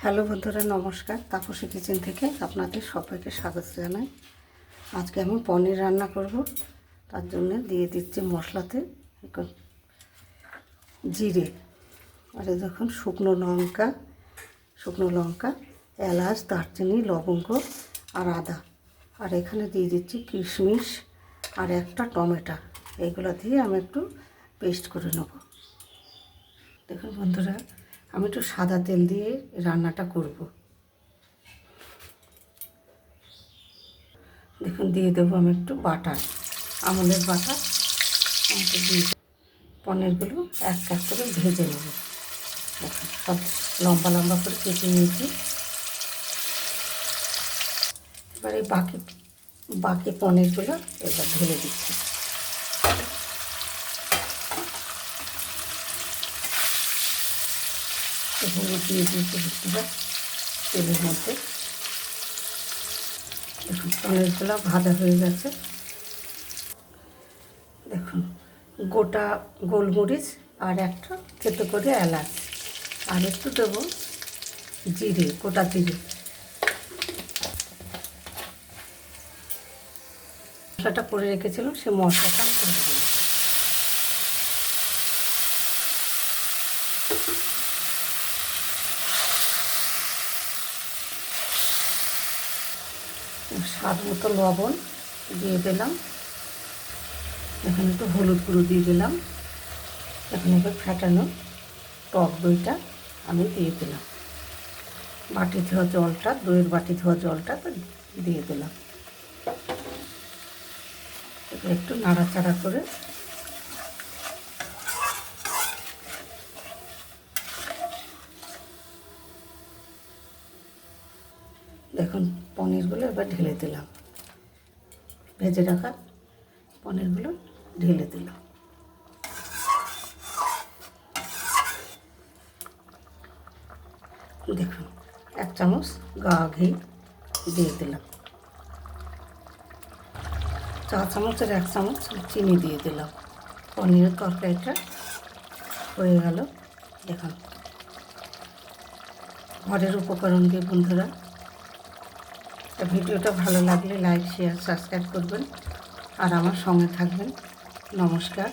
Hello বন্ধুরা, নমস্কার। Tapasi kitchen থেকে আপনাদের সবাইকে স্বাগত জানাই। আজকে আমি পনির রান্না করব। তার জন্য দিয়ে দিচ্ছি মশলাতে জিরে, আর যখন শুকনো লঙ্কা, এলাচ, দারচিনি, লবঙ্গ আর আদা, আর এখানে দিয়ে দিচ্ছি কিশমিশ আর একটা টমেটো। এইগুলো দিয়ে আমি একটু পেস্ট করে নেব। দেখুন বন্ধুরা, আমি একটু সাদা তেল দিয়ে রান্নাটা করব। দেখুন, দিয়ে দেবো আমি একটু বাটার, আমুলের বাটার। আমাকে দিয়ে পনিরগুলো এক এক করে ভেজে নেব। দেখুন, সব লম্বা লম্বা করে কেটে নিয়েছি। এবার এই বাকি পনিরগুলো এবার ঢেলে দিচ্ছি। হলুদ দিয়ে দিয়েছি কিছুটা তেলের মধ্যে। দেখুন, পনিরগুলো ভাজা হয়ে গেছে। দেখুন, গোটা গোলমরিচ আর একটা থেতো করে এলাচ, আর একটু দেবো জিরে, গোটা জিরে। মশলাটা করে রেখেছিলাম, সে মশলাটা আমি করে দিলাম। স্বাদ মতো লবণ দিয়ে দিলাম। এখানে একটু হলুদ গুঁড়ো দিয়ে দিলাম। এখন এবার ফেটানো টক দইটা আমি দিয়ে দিলাম। বাটি ধোয়া জলটা, দইয়ের বাটি ধোয়া জলটা দিয়ে দিলাম। এবার একটু নাড়াচাড়া করে দেখুন, পনিরগুলো এবার ঢেলে দিলাম। ভেজে রাখা পনিরগুলো ঢেলে দিলাম। দেখুন, 1 চামচ গাওয়া ঘি দিয়ে দিলাম। 4 চামচের 1 চামচ চিনি দিয়ে দিলাম। পনিরের তরকারিটা হয়ে গেল। দেখুন, ঘরের উপকরণ দিয়ে বন্ধুরা। ভিডিওটা ভালো লাগলে লাইক, শেয়ার, সাবস্ক্রাইব করবেন আর আমার সঙ্গে থাকবেন। নমস্কার।